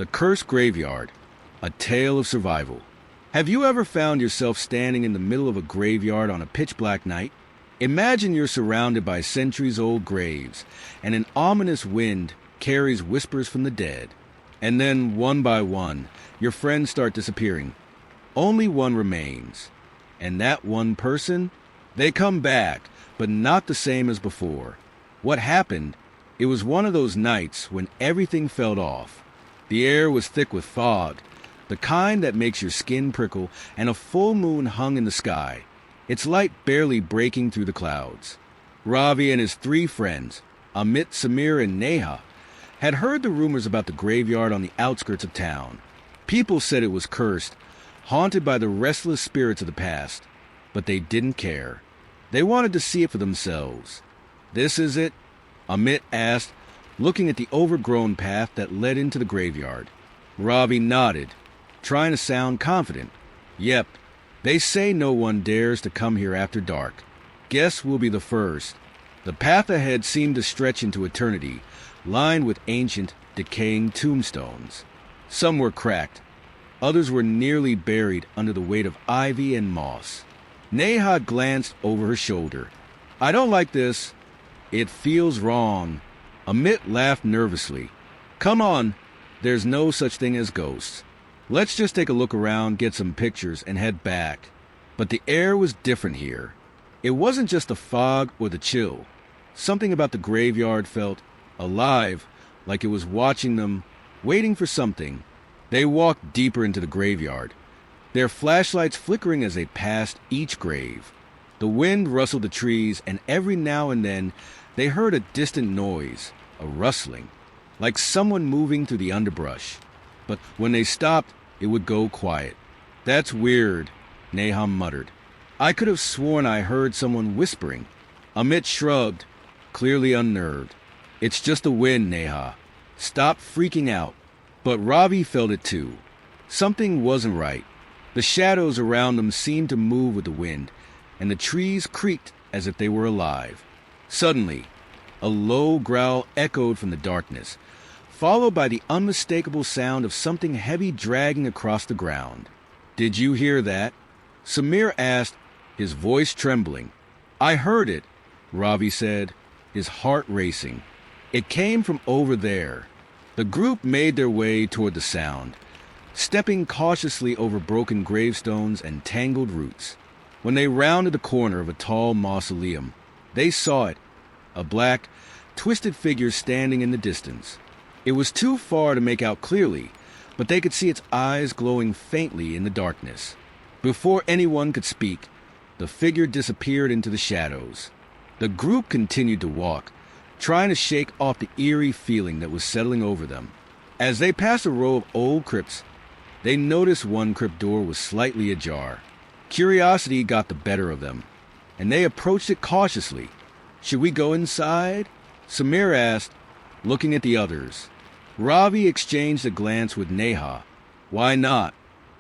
The Cursed Graveyard, a tale of survival. Have you ever found yourself standing in the middle of a graveyard on a pitch-black night? Imagine you're surrounded by centuries-old graves, and an ominous wind carries whispers from the dead. And then, one by one, your friends start disappearing. Only one remains. And that one person? They come back, but not the same as before. What happened? It was one of those nights when everything felt off. The air was thick with fog, the kind that makes your skin prickle, and a full moon hung in the sky, its light barely breaking through the clouds. Ravi and his 3 friends, Amit, Samir, and Neha, had heard the rumors about the graveyard on the outskirts of town. People said it was cursed, haunted by the restless spirits of the past, but they didn't care. They wanted to see it for themselves. "This is it?" Amit asked, looking at the overgrown path that led into the graveyard. Ravi nodded, trying to sound confident. "Yep, they say no one dares to come here after dark. Guess we'll be the first." The path ahead seemed to stretch into eternity, lined with ancient, decaying tombstones. Some were cracked. Others were nearly buried under the weight of ivy and moss. Neha glanced over her shoulder. "I don't like this. It feels wrong." Amit laughed nervously. "Come on, there's no such thing as ghosts. Let's just take a look around, get some pictures, and head back." But the air was different here. It wasn't just the fog or the chill. Something about the graveyard felt alive, like it was watching them, waiting for something. They walked deeper into the graveyard, their flashlights flickering as they passed each grave. The wind rustled the trees, and every now and then they heard a distant noise, a rustling, like someone moving through the underbrush. But when they stopped, it would go quiet. "That's weird," Neha muttered. "I could have sworn I heard someone whispering." Amit shrugged, clearly unnerved. "It's just the wind, Neha. Stop freaking out." But Ravi felt it too. Something wasn't right. The shadows around them seemed to move with the wind, and the trees creaked as if they were alive. Suddenly, a low growl echoed from the darkness, followed by the unmistakable sound of something heavy dragging across the ground. "Did you hear that?" Samir asked, his voice trembling. "I heard it," Ravi said, his heart racing. "It came from over there." The group made their way toward the sound, stepping cautiously over broken gravestones and tangled roots. When they rounded the corner of a tall mausoleum, they saw it, a black, twisted figure standing in the distance. It was too far to make out clearly, but they could see its eyes glowing faintly in the darkness. Before anyone could speak, the figure disappeared into the shadows. The group continued to walk, trying to shake off the eerie feeling that was settling over them. As they passed a row of old crypts, they noticed one crypt door was slightly ajar. Curiosity got the better of them, and they approached it cautiously. "Should we go inside?" Samir asked, looking at the others. Ravi exchanged a glance with Neha. "Why not?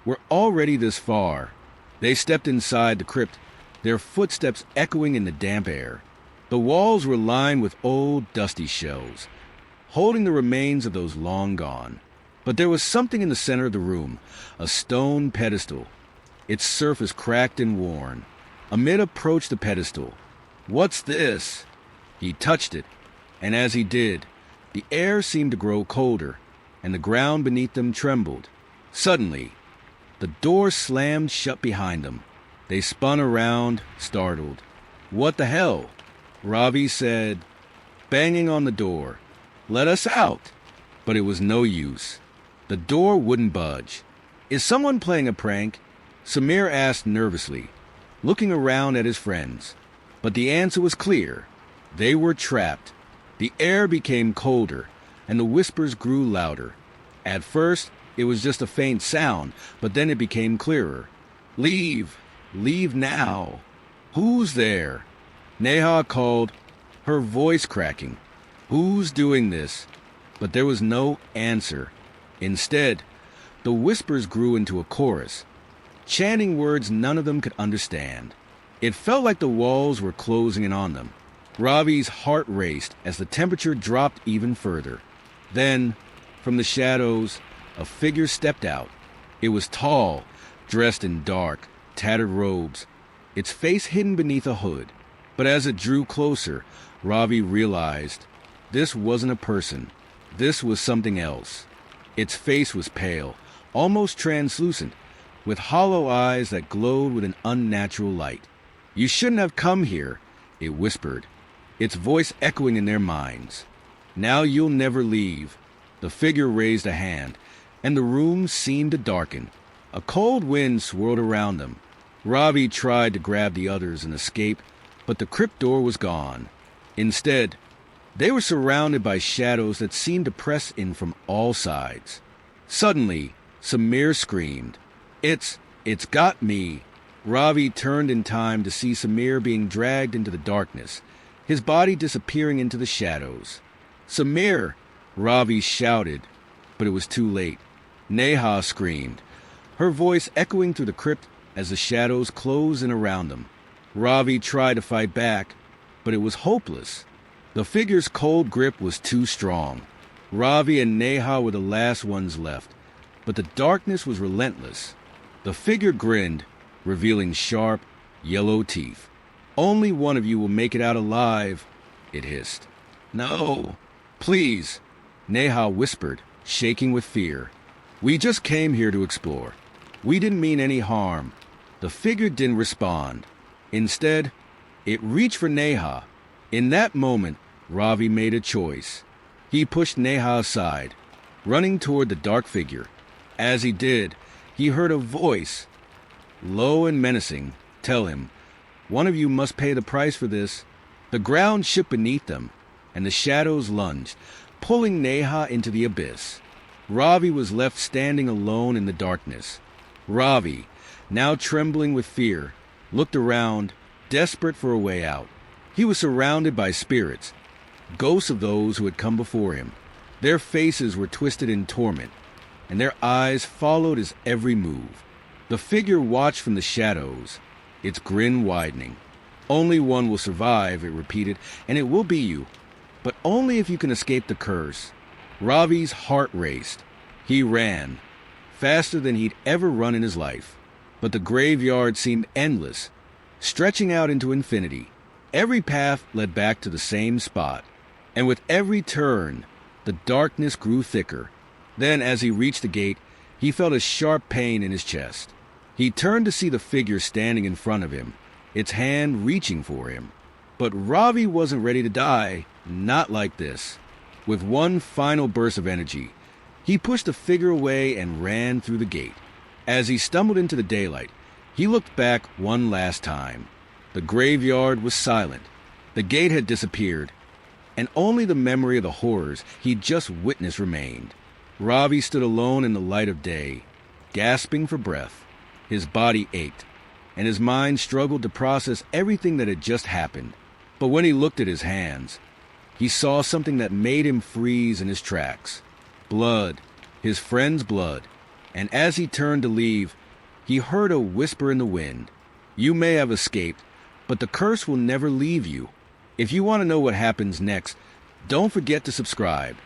We're already this far." They stepped inside the crypt, their footsteps echoing in the damp air. The walls were lined with old, dusty shells, holding the remains of those long gone. But there was something in the center of the room, a stone pedestal, its surface cracked and worn. Amit approached the pedestal. "What's this?" He touched it, and as he did, the air seemed to grow colder, and the ground beneath them trembled. Suddenly, the door slammed shut behind them. They spun around, startled. "What the hell?" Ravi said, banging on the door. "Let us out!" But it was no use. The door wouldn't budge. "Is someone playing a prank?" Samir asked nervously, looking around at his friends. But the answer was clear. They were trapped. The air became colder, and the whispers grew louder. At first, it was just a faint sound, but then it became clearer. "Leave! Leave now! Who's there?" Neha called, her voice cracking. "Who's doing this?" But there was no answer. Instead, the whispers grew into a chorus, chanting words none of them could understand. It felt like the walls were closing in on them. Ravi's heart raced as the temperature dropped even further. Then, from the shadows, a figure stepped out. It was tall, dressed in dark, tattered robes, its face hidden beneath a hood. But as it drew closer, Ravi realized this wasn't a person. This was something else. Its face was pale, almost translucent, with hollow eyes that glowed with an unnatural light. "You shouldn't have come here," it whispered, its voice echoing in their minds. "Now you'll never leave." The figure raised a hand, and the room seemed to darken. A cold wind swirled around them. Ravi tried to grab the others and escape, but the crypt door was gone. Instead, they were surrounded by shadows that seemed to press in from all sides. Suddenly, Samir screamed, It's got me." Ravi turned in time to see Samir being dragged into the darkness, his body disappearing into the shadows. "Samir!" Ravi shouted, but it was too late. Neha screamed, her voice echoing through the crypt as the shadows closed in around them. Ravi tried to fight back, but it was hopeless. The figure's cold grip was too strong. Ravi and Neha were the last ones left, but the darkness was relentless. The figure grinned, revealing sharp, yellow teeth. "Only one of you will make it out alive," it hissed. "No, please," Neha whispered, shaking with fear. "We just came here to explore. We didn't mean any harm." The figure didn't respond. Instead, it reached for Neha. In that moment, Ravi made a choice. He pushed Neha aside, running toward the dark figure. As he did, he heard a voice, low and menacing, tell him, "One of you must pay the price for this." The ground shook beneath them, and the shadows lunged, pulling Neha into the abyss. Ravi was left standing alone in the darkness. Ravi, now trembling with fear, looked around, desperate for a way out. He was surrounded by spirits, ghosts of those who had come before him. Their faces were twisted in torment, and their eyes followed his every move. The figure watched from the shadows, its grin widening. "Only one will survive," it repeated, "and it will be you. But only if you can escape the curse." Ravi's heart raced. He ran, faster than he'd ever run in his life. But the graveyard seemed endless, stretching out into infinity. Every path led back to the same spot, and with every turn, the darkness grew thicker. Then, as he reached the gate, he felt a sharp pain in his chest. He turned to see the figure standing in front of him, its hand reaching for him. But Ravi wasn't ready to die, not like this. With one final burst of energy, he pushed the figure away and ran through the gate. As he stumbled into the daylight, he looked back one last time. The graveyard was silent. The gate had disappeared, and only the memory of the horrors he'd just witnessed remained. Ravi stood alone in the light of day, gasping for breath. His body ached, and his mind struggled to process everything that had just happened. But when he looked at his hands, he saw something that made him freeze in his tracks. Blood, his friend's blood. And as he turned to leave, he heard a whisper in the wind. "You may have escaped, but the curse will never leave you." If you want to know what happens next, don't forget to subscribe.